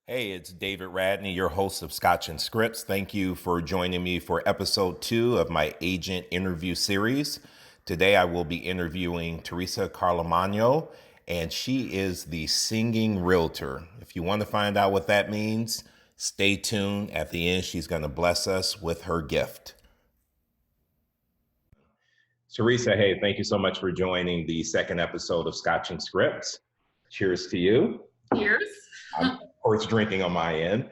Hey, it's David Radney, your host of Scotch and Scripts. Thank you for joining me for episode 2 of my agent interview series. Today I will be interviewing Theresa Carlomagno, and she is the singing realtor. If you want to find out what that means, stay tuned. At the end, she's going to bless us with her gift. Theresa, hey, thank you so much for joining the second episode of Scotch and Scripts. Cheers to you. Cheers. I'm, of course, drinking on my end.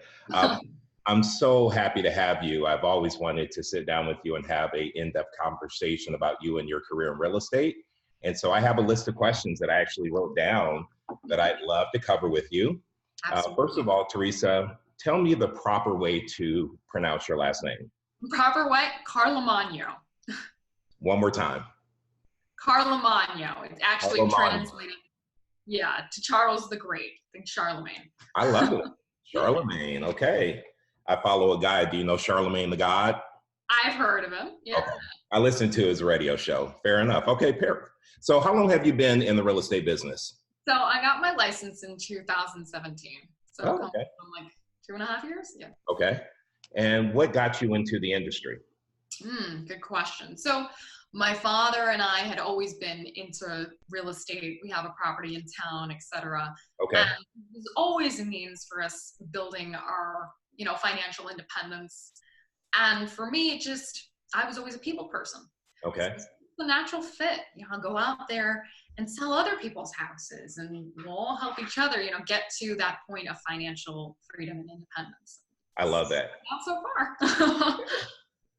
I'm so happy to have you. I've always wanted to sit down with you and have an in-depth conversation about you and your career in real estate. And so I have a list of questions that I actually wrote down that I'd love to cover with you. First of all, Theresa, tell me the proper way to pronounce your last name. Proper way? Carlomagno. One more time. Carlomagno. It's actually Carlomagno. translated, to Charles the Great. I think Charlemagne. I love it. Charlemagne. Okay. I follow a guy. Do you know Charlemagne the God? I've heard of him. Yeah. Okay. I listened to his radio show. Fair enough. Okay. So how long have you been in the real estate business? So I got my license in 2017. So okay. Like 2.5 years. Yeah. Okay. And what got you into the industry? Good question. So my father and I had always been into real estate. We have a property in town, etc. Okay. And it was always a means for us building our, financial independence. And for me, I was always a people person. Okay. So it's the natural fit. Go out there and sell other people's houses, and we'll all help each other, get to that point of financial freedom and independence. I love that. Not so far.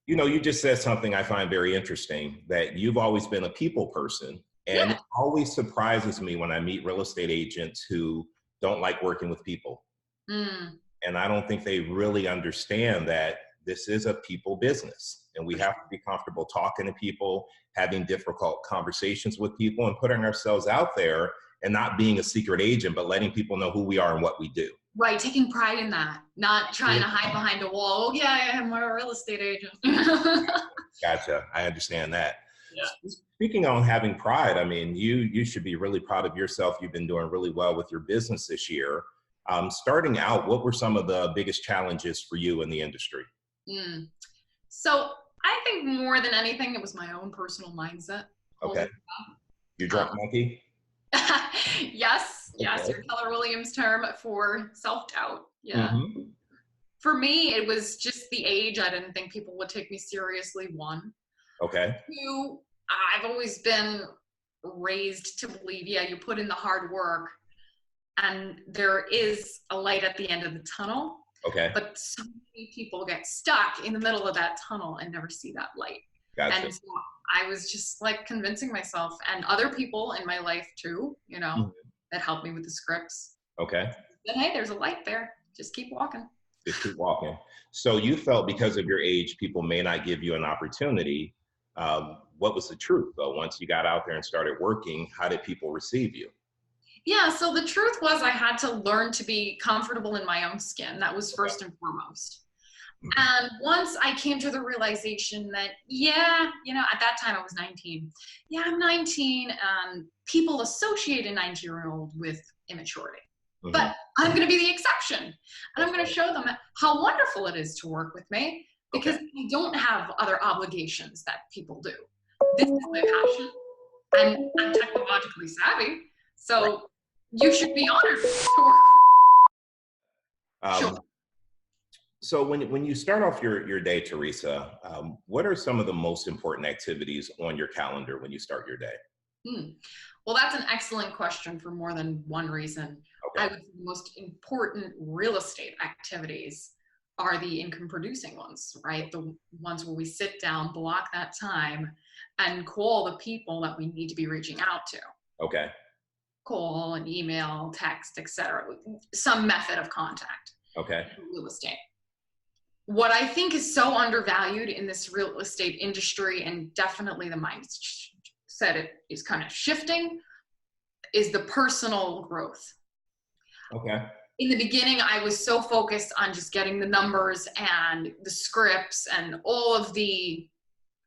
You just said something I find very interesting, that you've always been a people person. And It always surprises me when I meet real estate agents who don't like working with people. And I don't think they really understand that this is a people business. And we have to be comfortable talking to people, having difficult conversations with people, and putting ourselves out there and not being a secret agent, but letting people know who we are and what we do. Right, taking pride in that, not trying to hide behind a wall. Oh, yeah, I'm a real estate agent. Gotcha. I understand that. Yeah. Speaking on having pride, I mean, you should be really proud of yourself. You've been doing really well with your business this year. Starting out, what were some of the biggest challenges for you in the industry? So I think more than anything, it was my own personal mindset. Okay. You drunk monkey? Yes, Okay. Your Keller Williams term for self-doubt. Yeah. Mm-hmm. For me, it was just the age. I didn't think people would take me seriously, 1. Okay. 2, I've always been raised to believe, you put in the hard work and there is a light at the end of the tunnel. Okay. But so many people get stuck in the middle of that tunnel and never see that light. Gotcha. And so I was just like convincing myself and other people in my life too, that helped me with the scripts. Okay. But hey, there's a light there. Just keep walking. Just keep walking. So you felt because of your age, people may not give you an opportunity. What was the truth though? Once you got out there and started working, how did people receive you? Yeah, so the truth was I had to learn to be comfortable in my own skin. That was first and foremost. And once I came to the realization that, at that time I was 19. Yeah, I'm 19, and people associate a 19-year-old with immaturity. But I'm going to be the exception. And I'm going to show them how wonderful it is to work with me, because I don't have other obligations that people do. This is my passion. And I'm technologically savvy. So you should be honored to work. Sure. So when you start off your day, Theresa, what are some of the most important activities on your calendar when you start your day? Well, that's an excellent question for more than one reason. Okay. I would say the most important real estate activities are the income producing ones, right? The ones where we sit down, block that time, and call the people that we need to be reaching out to. Okay. Call and email, text, etc. Some method of contact. Okay. Real estate. What I think is so undervalued in this real estate industry, and definitely the mindset is kind of shifting, is the personal growth. Okay. In the beginning, I was so focused on just getting the numbers and the scripts and all of the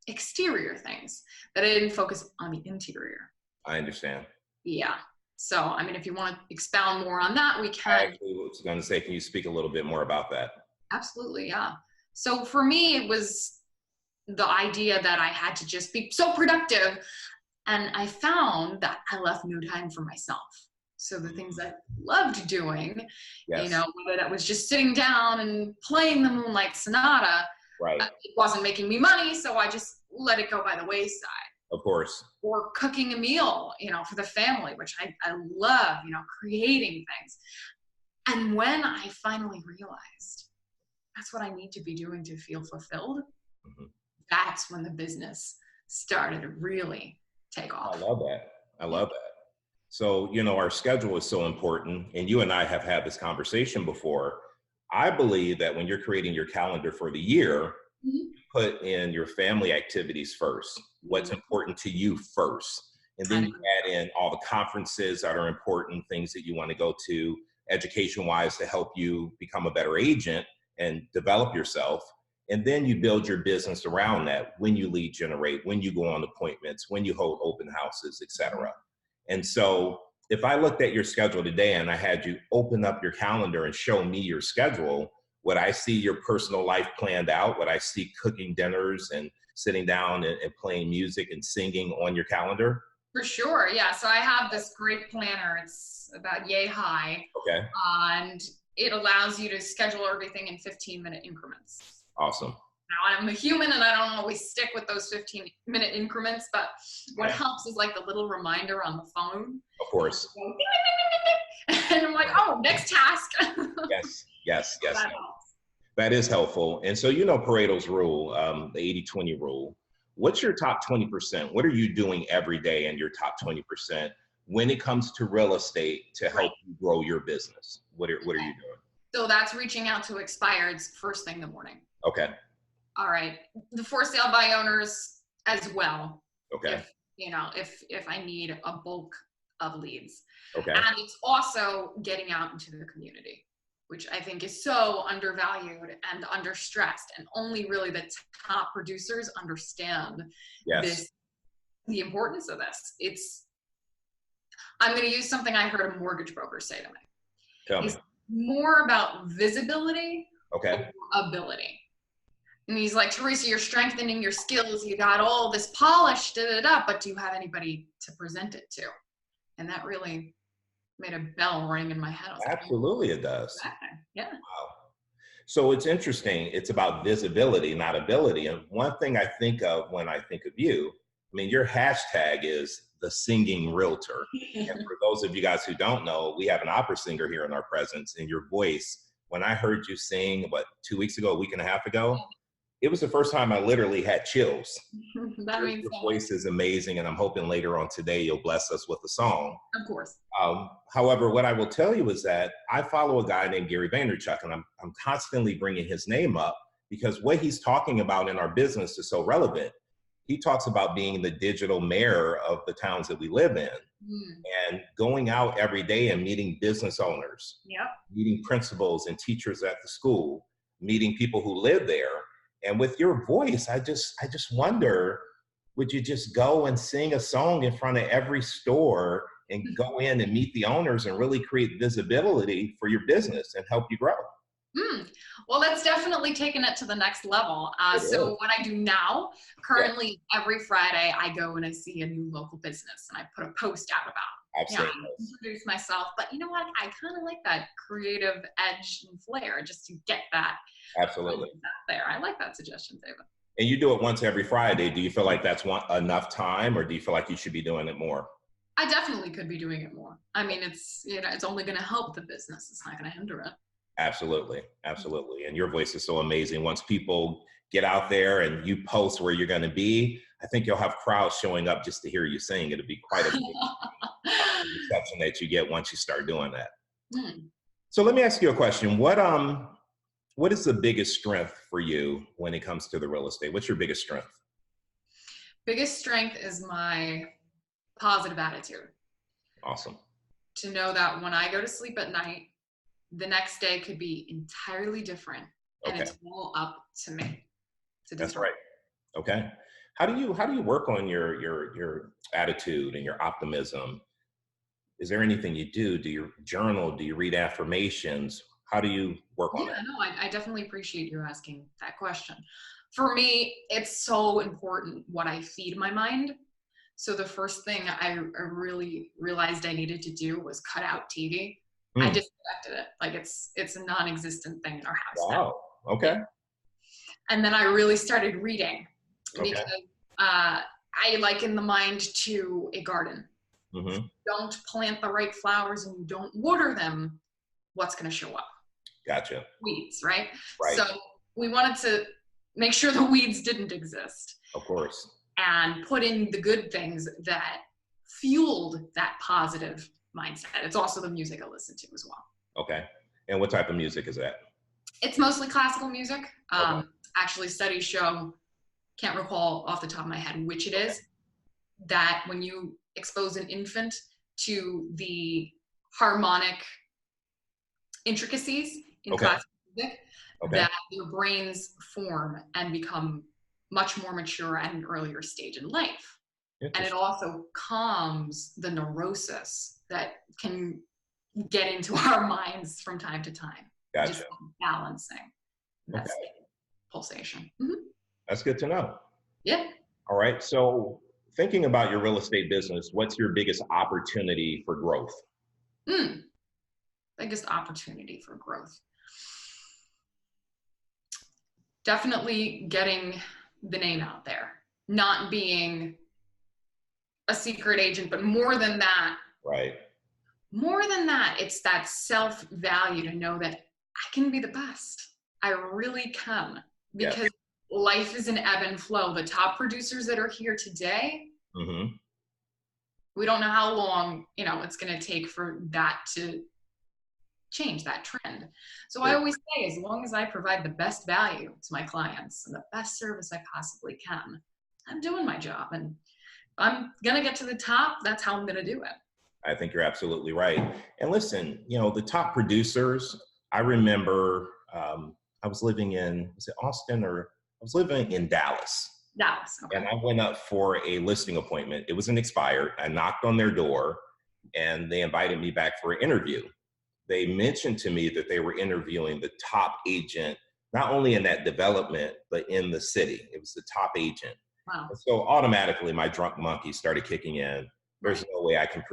exterior things that I didn't focus on the interior. I understand. Yeah. So, I mean, if you want to expound more on that, we I can. actually was going to say, can you speak a little bit more about that? Absolutely, yeah. So for me, it was the idea that I had to just be so productive. And I found that I left no time for myself. So the things I loved doing, you Yes. know, whether that was just sitting down and playing the Moonlight Sonata, Right. it wasn't making me money, so I just let it go by the wayside. Of course. Or cooking a meal, you know, for the family, which I love, you know, creating things. And when I finally realized that's what I need to be doing to feel fulfilled, that's when the business started to really take I off. love that. I love that. So, you know, our schedule is so important, and you and I have had this conversation before. I believe that when you're creating your calendar for the year, Mhm. put in your family activities first, what's important to you first. And then you add in all the conferences that are important, things that you want to go to education wise to help you become a better agent and develop yourself. And then you build your business around that when you lead generate, when you go on appointments, when you hold open houses, etc. And so if I looked at your schedule today and I had you open up your calendar and show me your schedule, would I see your personal life planned out? Would I see cooking dinners and sitting down and playing music and singing on your calendar? For sure, yeah. So I have this great planner. It's about yay high, Okay, and it allows you to schedule everything in 15-minute increments. awesome. Now, I'm a human and I don't always stick with those 15-minute increments, but what helps is like the little reminder on the phone. Of course. And I'm like, oh, next task. Yes, yes, yes. That helps. That is helpful. And so, you know, Pareto's rule, the 80-20 rule. What's your top 20%? What are you doing every day in your top 20% when it comes to real estate to help you grow your business? What are you doing? So that's reaching out to expireds first thing in the morning. Okay. All right. The for sale by owners as well. Okay. If, you know, if I need a bulk of leads. Okay. And it's also getting out into the community, which I think is so undervalued and understressed. And only really the top producers understand this, the importance of this. I'm going to use something I heard a mortgage broker say to me. Tell me. It's more about visibility Okay. or ability. And he's like, Theresa, you're strengthening your skills. You got all this polish, but do you have anybody to present it to? And that really made a bell ring in my head. Absolutely, it does. Yeah. Wow. So it's interesting. It's about visibility, not ability. And one thing I think of when I think of you, I mean, your hashtag is the singing realtor. And for those of you guys who don't know, we have an opera singer here in our presence, and your voice, when I heard you sing, 2 weeks ago, a week and a half ago, it was the first time I literally had chills. That means your voice is amazing, and I'm hoping later on today you'll bless us with a song. Of course. However, what I will tell you is that I follow a guy named Gary Vaynerchuk, and I'm constantly bringing his name up because what he's talking about in our business is so relevant. He talks about being the digital mayor of the towns that we live in and going out every day and meeting business owners, meeting principals and teachers at the school, meeting people who live there. And with your voice, I just wonder, would you just go and sing a song in front of every store and go in and meet the owners and really create visibility for your business and help you grow? Well, that's definitely taken it to the next level. So what I do now, currently every Friday, I go and I see a new local business and I put a post out about it. I introduce myself, but you know what? I kind of like that creative edge and flair just to get that. Absolutely. There. I like that suggestion, David. And you do it once every Friday. Do you feel like that's enough time, or do you feel like you should be doing it more? I definitely could be doing it more. I mean, it's only going to help the business. It's not going to hinder it. Absolutely. Absolutely. And your voice is so amazing. Once people get out there and you post where you're going to be, I think you'll have crowds showing up just to hear you sing. It'll be quite a reception that you get once you start doing that. So let me ask you a question. What is the biggest strength for you when it comes to the real estate? What's your biggest strength? Biggest strength is my positive attitude. Awesome. To know that when I go to sleep at night, the next day could be entirely different, and it's all up to me. That's right. Okay. How do you work on your attitude and your optimism is there anything you do? Do you journal? Do you read affirmations? How do you work on Yeah, that? no, I definitely appreciate you asking that question. For me, it's so important what I feed my mind. So the first thing I really realized I needed to do was cut out TV. I Hmm. disconnected it. Like it's a non-existent thing in our house now. Wow. Yeah. Okay. And then I really started reading because Okay. I liken the mind to a garden. If Hmm. you don't plant the right flowers and you don't water them, what's going to show up? Gotcha. Weeds, right? Right. So we wanted to make sure the weeds didn't exist Of course. and put in the good things that fueled that positive mindset. It's also the music I listen to as well. Okay. And what type of music is that? It's mostly classical music. Okay. Actually, studies show, can't recall off the top of my head which it is, that when you expose an infant to the harmonic intricacies in Okay. classical music, Okay. that their brains form and become much more mature at an earlier stage in life. And it Interesting. also calms the neurosis that can get into our minds from time to time. Gotcha. Just balancing that Okay. state pulsation. Mm-hmm. That's good to know. Yeah. All right. So thinking about your real estate business, what's your biggest opportunity for growth? Biggest opportunity for growth. Definitely getting the name out there, not being a secret agent, but more than that, Right. it's that self-value to know that I can be the best. I really can, Yes. because life is an ebb and flow. The top producers that are here today, Mm-hmm. we don't know how long, it's going to take for that to change, that trend. So I always say, as long as I provide the best value to my clients and the best service I possibly can, I'm doing my job. And I'm going to get to the top. That's how I'm going to do it. I think you're absolutely right. And listen, the top producers, I remember I was living in, was it Austin, or I was living in Dallas. Dallas. Okay. And I went up for a listing appointment. It was an expired. I knocked on their door and they invited me back for an interview. They mentioned to me that they were interviewing the top agent, not only in that development, but in the city. It was the top agent. Wow. And so automatically my drunk monkey started kicking in. There's no way I can,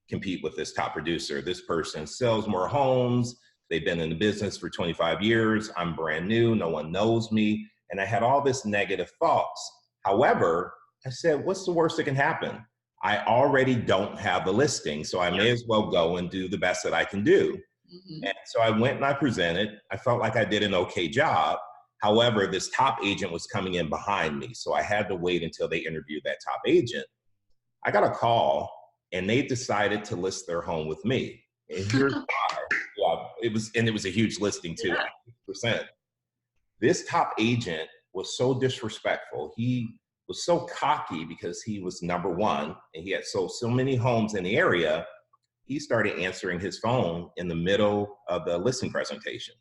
compete with this top producer. This person sells more homes. They've been in the business for 25 years. I'm brand new. No one knows me. And I had all this negative thoughts. However, I said, what's the worst that can happen? I already don't have the listing, so I may as well go and do the best that I can do. Mm-hmm. And so I went and I presented. I felt like I did an okay job. However, this top agent was coming in behind me, so I had to wait until they interviewed that top agent. I got a call, and they decided to list their home with me. And here's why. Yeah, it was a huge listing too, 100%. This top agent was so disrespectful. He was so cocky because he was number one and he had sold so many homes in the area. He started answering his phone in the middle of the listing presentation.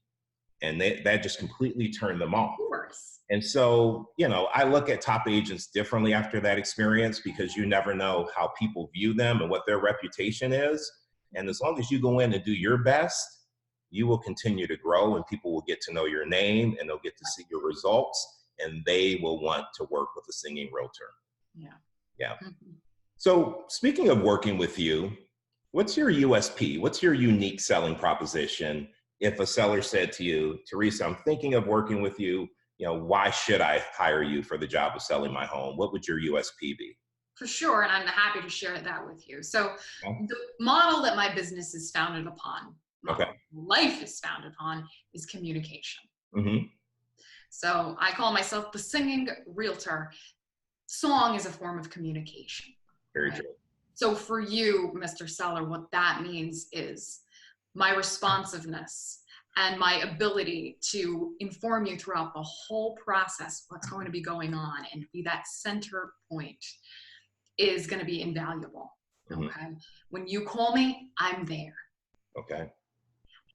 And that just completely turned them off. Of course. And so, I look at top agents differently after that experience, because you never know how people view them and what their reputation is. And as long as you go in and do your best, you will continue to grow, and people will get to know your name and they'll get to see your results, and they will want to work with a singing realtor. Yeah. Yeah. Mm-hmm. So speaking of working with you, what's your USP? What's your unique selling proposition? If a seller said to you, Theresa, I'm thinking of working with you, why should I hire you for the job of selling my home? What would your USP be? For sure, and I'm happy to share that with you. So the model that my business is founded upon, life is founded on, is communication. Mm-hmm. So I call myself the singing realtor. Song is a form of communication. Very true. So for you, Mr. Seller, what that means is my responsiveness and my ability to inform you throughout the whole process, what's going to be going on, and be that center point, is going to be invaluable. Mm-hmm. Okay. When you call me, I'm there. Okay.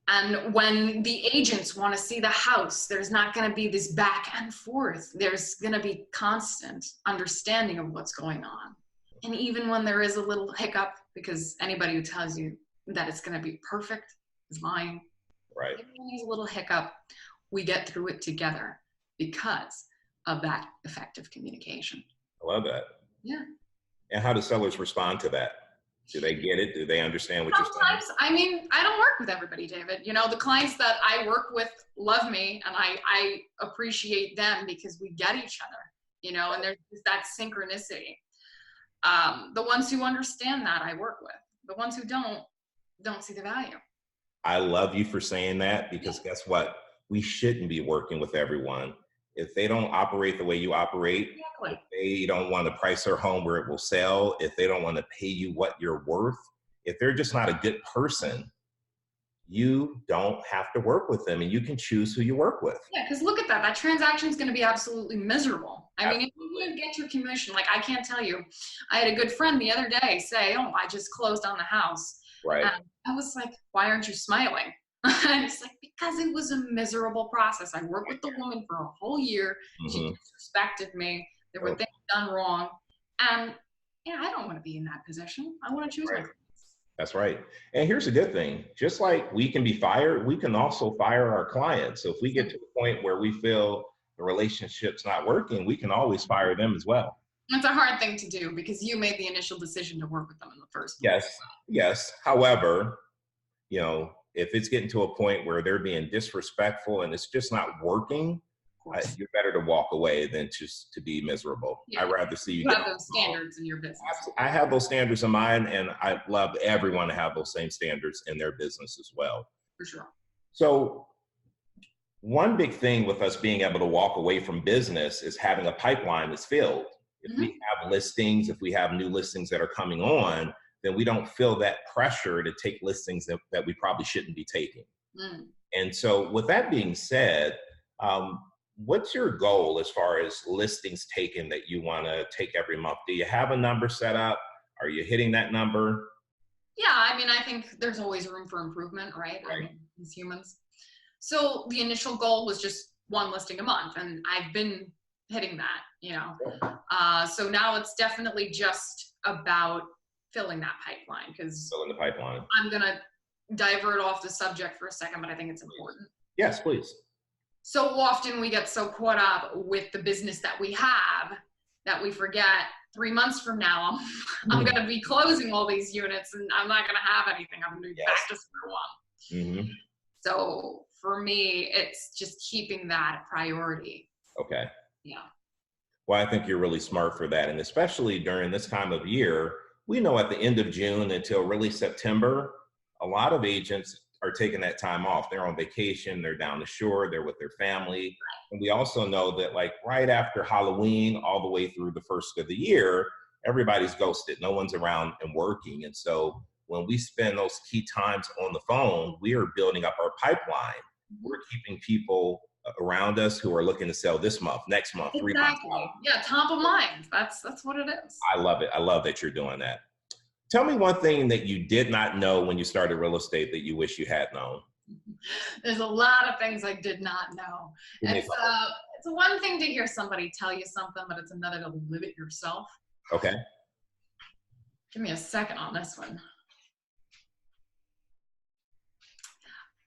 And when the agents want to see the house, there's not going to be this back and forth. There's going to be constant understanding of what's going on. And even when there is a little hiccup, because anybody who tells you that it's going to be perfect is lying. Right. If there's a little hiccup, we get through it together because of that effective communication. I love that. Yeah. And how do sellers respond to that? Do they get it? Do they understand what you're saying? Sometimes, I mean, I don't work with everybody, David. You know, the clients that I work with love me, and I appreciate them because we get each other, you know, and there's that synchronicity. The ones who understand that I work with. The ones who don't see the value. I love you for saying that, because guess what? We shouldn't be working with everyone. If they don't operate the way you operate, Exactly. if they don't want to price their home where it will sell, if they don't want to pay you what you're worth, if they're just not a good person, you don't have to work with them, and you can choose who you work with. Yeah, because look at that. That transaction is going to be absolutely miserable. I mean, if you didn't get your commission, like I can't tell you. I had a good friend the other day say, "Oh, I just closed on the house." Right. And I was like, "Why aren't you smiling?" And it's like, because it was a miserable process. I worked with the woman for a whole year. She disrespected me. There were things done wrong. And yeah, I don't want to be in that position. I want to choose my clients. That's right. And here's a good thing. Just like we can be fired, we can also fire our clients. So if we get to the point where we feel the relationship's not working, we can always fire them as well. It's a hard thing to do because you made the initial decision to work with them in the first place. Yes, yes. However, you know, if it's getting to a point where they're being disrespectful and it's just not working, you're better to walk away than just to be miserable. Yeah. I'd rather see you have those standards in your business. I have those standards in mine, and I love everyone to have those same standards in their business as well. For sure. So one big thing with us being able to walk away from business is having a pipeline that's filled. If we have listings, if we have new listings that are coming on, then we don't feel that pressure to take listings that we probably shouldn't be taking. And so with that being said, what's your goal as far as listings taken that you want to take every month? Do you have a number set up? Are you hitting that number? Yeah, I mean, I think there's always room for improvement, right? I mean, as humans. So the initial goal was just one listing a month, and I've been hitting that, you know. So now it's definitely just about filling that pipeline, because filling the pipeline. I'm going to divert off the subject for a second, but I think it's important. Yes, please. So often we get so caught up with the business that we have that we forget 3 months from now, I'm going to be closing all these units and I'm not going to have anything. I'm going to be back to square one. So for me, it's just keeping that a priority. Okay. Yeah. Well, I think you're really smart for that. And especially during this time of year, we know at the end of June until really September, a lot of agents are taking that time off. They're on vacation, they're down the shore, they're with their family. And we also know that like right after Halloween, all the way through the first of the year, everybody's ghosted. No one's around and working. And so when we spend those key times on the phone, we are building up our pipeline. We're keeping people around us who are looking to sell this month, next month, 3 months out. Yeah, top of mind. That's what it is. I love it. I love that you're doing that. Tell me one thing that you did not know when you started real estate that you wish you had known. There's a lot of things I did not know. It's one thing to hear somebody tell you something, but it's another to live it yourself. Okay. Give me a second on this one.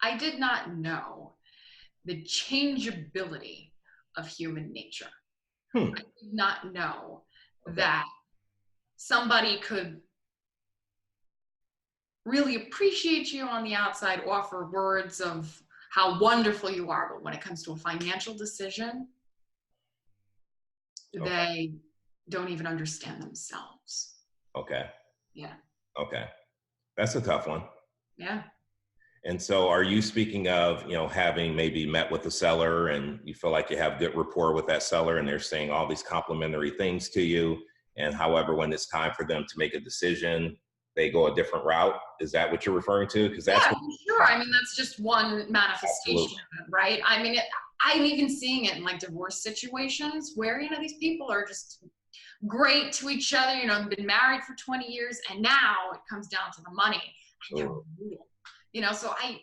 I did not know the changeability of human nature. I did not know that somebody could really appreciate you on the outside, offer words of how wonderful you are, but when it comes to a financial decision, they don't even understand themselves. Okay. Yeah. Okay. That's a tough one. Yeah. And so are you speaking of, you know, having maybe met with the seller and you feel like you have good rapport with that seller and they're saying all these complimentary things to you, and however, when it's time for them to make a decision, they go a different route? Is that what you're referring to? Because that's sure. I mean, that's just one manifestation of it, right? I mean, I'm even seeing it in like divorce situations where, you know, these people are just great to each other, you know, been married for 20 years, and now it comes down to the money. And they're brutal. You know, so I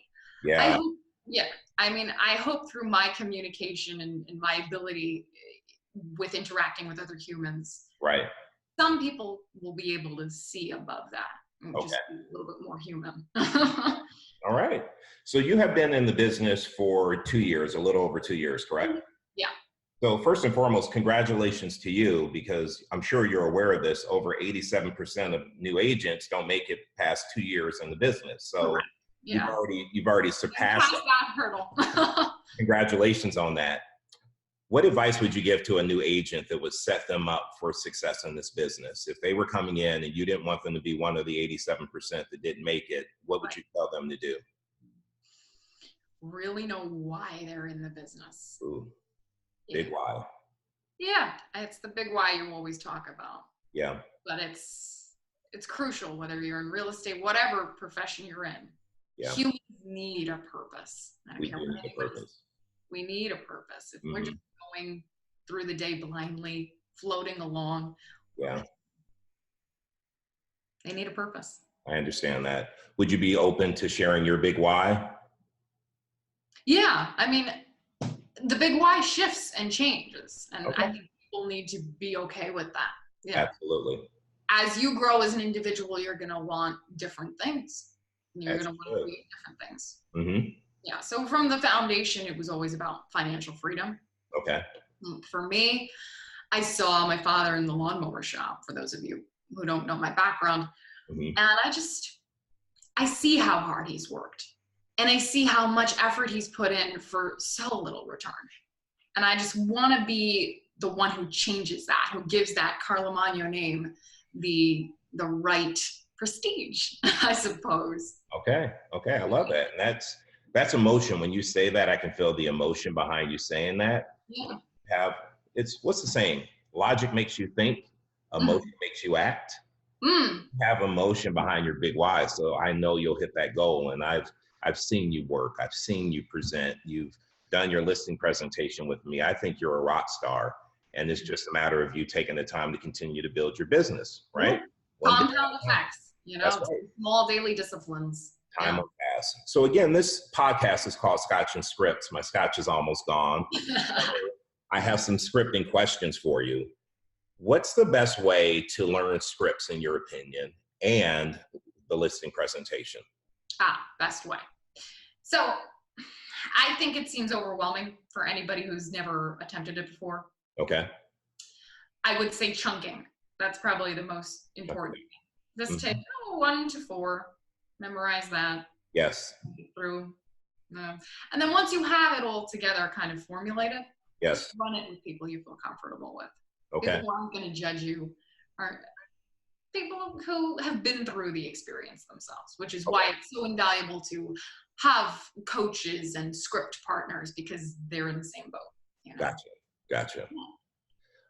hope through my communication and my ability with interacting with other humans, right, some people will be able to see above that. and Okay. just be a little bit more human. All right. So you have been in the business for 2 years, a little over 2 years, correct? Yeah. So first and foremost, congratulations to you, because I'm sure you're aware of this. Over 87% of new agents don't make it past 2 years in the business. So Correct. Yeah. you've already surpassed that hurdle. Congratulations on that. What advice would you give to a new agent that would set them up for success in this business? If they were coming in and you didn't want them to be one of the 87% that didn't make it, what would you tell them to do? Really know why they're in the business. Ooh, big why. Yeah, it's the big why you always talk about. Yeah. But it's crucial whether you're in real estate, whatever profession you're in. Yeah. Humans need a purpose. We do need a purpose. We need a purpose. If we're just going through the day blindly, floating along, yeah, they need a purpose. I understand that. Would you be open to sharing your big why? Yeah, I mean, the big why shifts and changes, and Okay. I think people need to be okay with that. Yeah. Absolutely. As you grow as an individual, you're going to want different things. You're going to want to create different things. Mm-hmm. Yeah. So from the foundation, it was always about financial freedom. Okay. For me, I saw my father in the lawnmower shop, for those of you who don't know my background. Mm-hmm. And I see how hard he's worked. And I see how much effort he's put in for so little return. And I just want to be the one who changes that, who gives that Carlomagno name the right prestige, I suppose. Okay. Okay. I love that. And that's emotion. When you say that, I can feel the emotion behind you saying that. Yeah. What's the saying? Logic makes you think, emotion makes you act. You have emotion behind your big why. So I know you'll hit that goal. And I've seen you work. I've seen you present. You've done your listing presentation with me. I think you're a rock star. And it's just a matter of you taking the time to continue to build your business, right? Compound effects, right. Small daily disciplines. Time will pass. So again, this podcast is called Scotch and Scripts. My Scotch is almost gone. I have some scripting questions for you. What's the best way to learn scripts, in your opinion, and the listing presentation? Best way. So I think it seems overwhelming for anybody who's never attempted it before. Okay. I would say chunking. That's probably the most important. Just take 1 to 4, memorize that. Yes. Through. And then once you have it all together, kind of formulated, yes, run it with people you feel comfortable with. Okay. People who aren't going to judge you are people who have been through the experience themselves, which is why it's so invaluable to have coaches and script partners, because they're in the same boat. Gotcha. Yeah.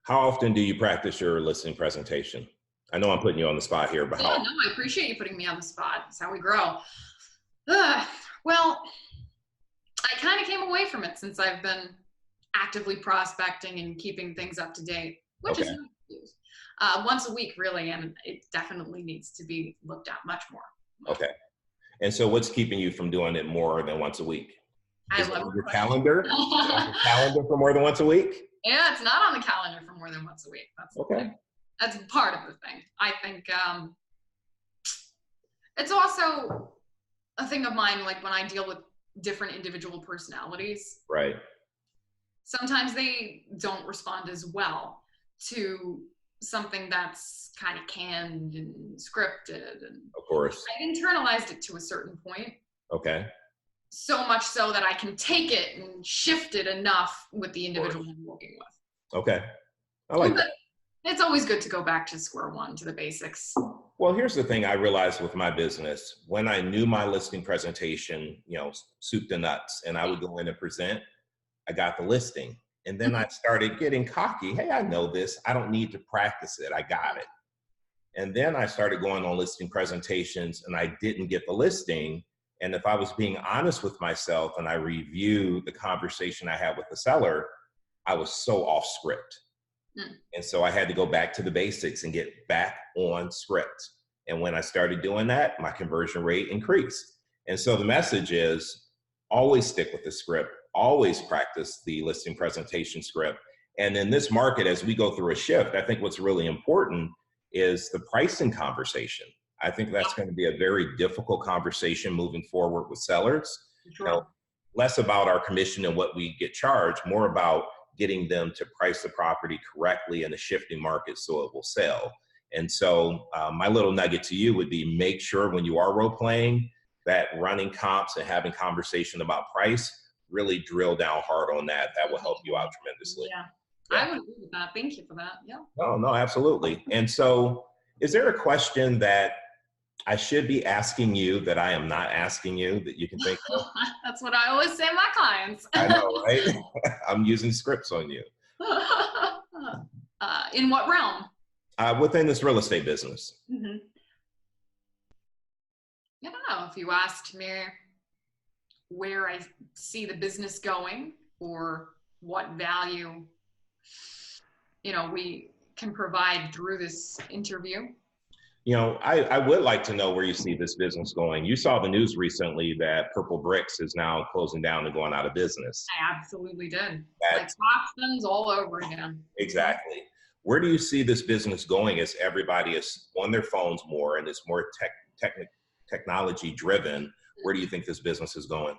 How often do you practice your listing presentation? I know I'm putting you on the spot here, but no, I appreciate you putting me on the spot. That's how we grow. Well, I kind of came away from it since I've been actively prospecting and keeping things up to date, which is once a week, really, and it definitely needs to be looked at much more. Okay. And so what's keeping you from doing it more than once a week? I love your calendar. Your calendar for more than once a week? Yeah, it's not on the calendar for more than once a week. That's okay. That's part of the thing. I think it's also a thing of mine, like when I deal with different individual personalities. Right. Sometimes they don't respond as well to something that's kind of canned and scripted. And of course. I've internalized it to a certain point. Okay. So much so that I can take it and shift it enough with the individual I'm working with. Okay. I like that. It's always good to go back to square one, to the basics. Well, here's the thing I realized with my business. When I knew my listing presentation, soup to nuts, and I would go in and present, I got the listing. And then I started getting cocky. Hey, I know this. I don't need to practice it. I got it. And then I started going on listing presentations and I didn't get the listing. And if I was being honest with myself and I reviewed the conversation I had with the seller, I was so off script. And so I had to go back to the basics and get back on script. And when I started doing that, my conversion rate increased. And so the message is always stick with the script, always practice the listing presentation script. And in this market, as we go through a shift, I think what's really important is the pricing conversation. I think that's going to be a very difficult conversation moving forward with sellers. Sure. You know, less about our commission and what we get charged, more about getting them to price the property correctly in a shifting market so it will sell. And so my little nugget to you would be, make sure when you are role playing that running comps and having conversation about price, really drill down hard on that. That will help you out tremendously. Yeah. I would agree with that. Thank you for that. Yeah. No, absolutely. And so is there a question that I should be asking you that I am not asking you that you can think of? That's what I always say to my clients. I know, right? I'm using scripts on you. In what realm? Within this real estate business. Mm-hmm. I don't know if you asked me where I see the business going or what value, you know, we can provide through this interview. You know, I would like to know where you see this business going. You saw the news recently that Purple Bricks is now closing down and going out of business. I absolutely did. Like toxins all over again. Exactly. Where do you see this business going as everybody is on their phones more and it's more technology driven? Where do you think this business is going?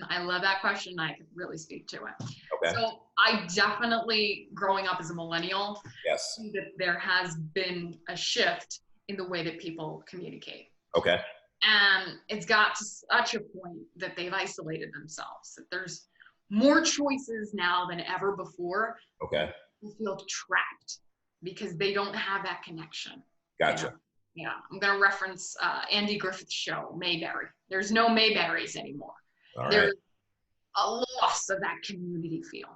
I love that question. I could really speak to it. Okay. So I definitely, growing up as a millennial, yes, see that there has been a shift in the way that people communicate. Okay. And it's got to such a point that they've isolated themselves, that there's more choices now than ever before. Okay. People feel trapped because they don't have that connection. Gotcha. You know? Yeah, I'm going to reference Andy Griffith's show, Mayberry. There's no Mayberries anymore. All There's right. a loss of that community feel.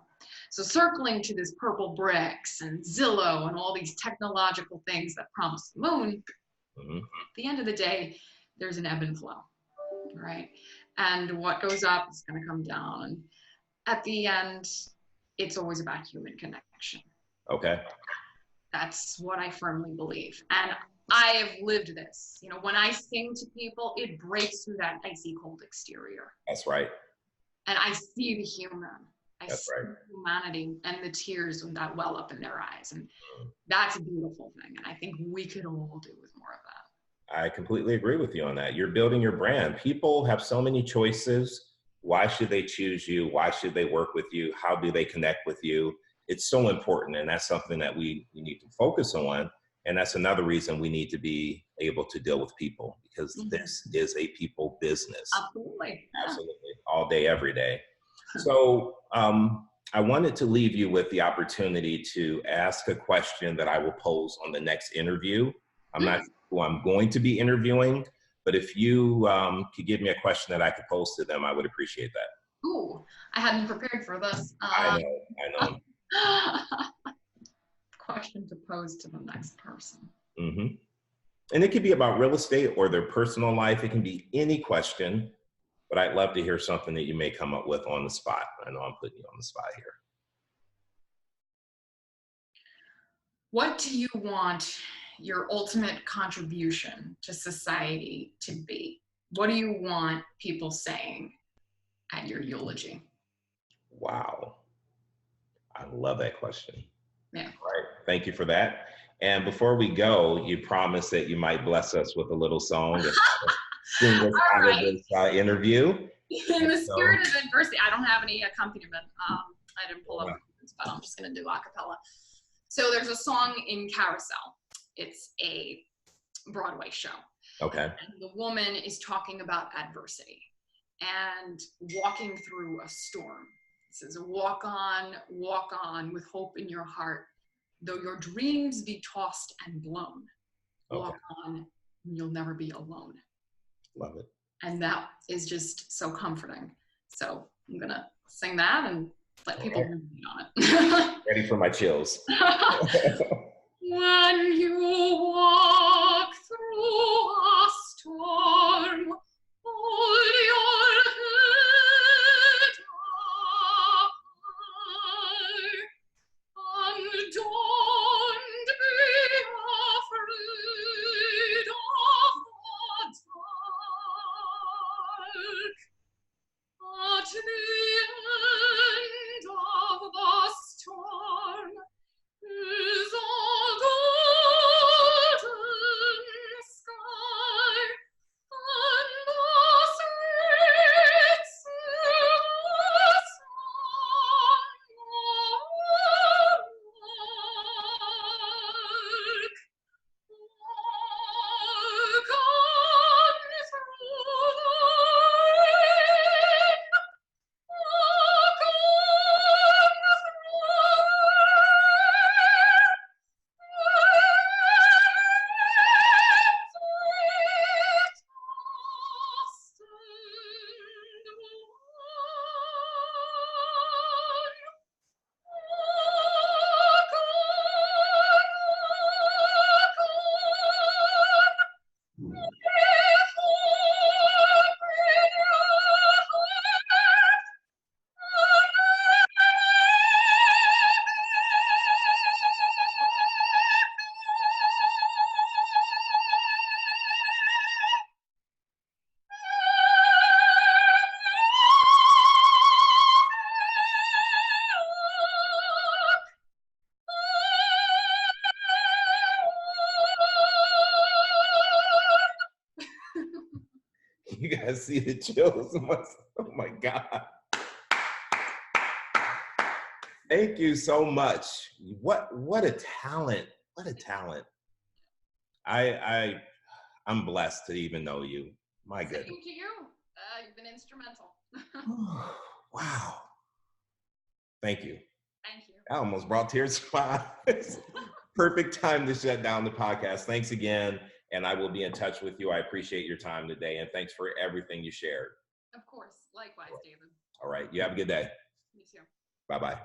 So circling to this Purple Bricks and Zillow and all these technological things that promise the moon, Mm-hmm. at the end of the day, there's an ebb and flow, right? And what goes up is going to come down. And at the end, it's always about human connection. Okay. That's what I firmly believe. And I have lived this. You know, when I sing to people, it breaks through that icy cold exterior. That's right. And I see the human. I That's see right. humanity and the tears that well up in their eyes. And that's a beautiful thing. And I think we could all do with more of that. I completely agree with you on that. You're building your brand. People have so many choices. Why should they choose you? Why should they work with you? How do they connect with you? It's so important. And that's something that we need to focus on. And that's another reason we need to be able to deal with people, because this is a people business. Absolutely. Absolutely. All day, every day. So I wanted to leave you with the opportunity to ask a question that I will pose on the next interview. I'm not sure who I'm going to be interviewing, but if you could give me a question that I could pose to them, I would appreciate that. Ooh, I hadn't prepared for this. I know. Question to pose to the next person. Mm-hmm. And it could be about real estate or their personal life. It can be any question, but I'd love to hear something that you may come up with on the spot. I know I'm putting you on the spot here. What do you want your ultimate contribution to society to be? What do you want people saying at your eulogy? Wow. I love that question. Yeah. All right. Thank you for that. And before we go, you promised that you might bless us with a little song to sing us out of this interview. In the spirit of adversity, I don't have any accompaniment. I didn't pull up, but I'm just going to do a cappella. So there's a song in Carousel. It's a Broadway show. Okay. And the woman is talking about adversity and walking through a storm. It says, walk on with hope in your heart. Though your dreams be tossed and blown, walk on and you'll never be alone. Love it. And that is just so comforting. So I'm going to sing that and let people read on it. Ready for my chills. When you walk through a storm, hold your head high, and don't be afraid of the dark. At the end of the storm is a golden sky. You guys see the chills. Oh my God. Thank you so much. What a talent. What a talent. I'm blessed to even know you. My goodness. Same to you. You've been instrumental. Wow. Thank you. Thank you. I almost brought tears to my eyes. Perfect time to shut down the podcast. Thanks again. And I will be in touch with you. I appreciate your time today. And thanks for everything you shared. Of course. Likewise, David. All right. You have a good day. You too. Bye-bye.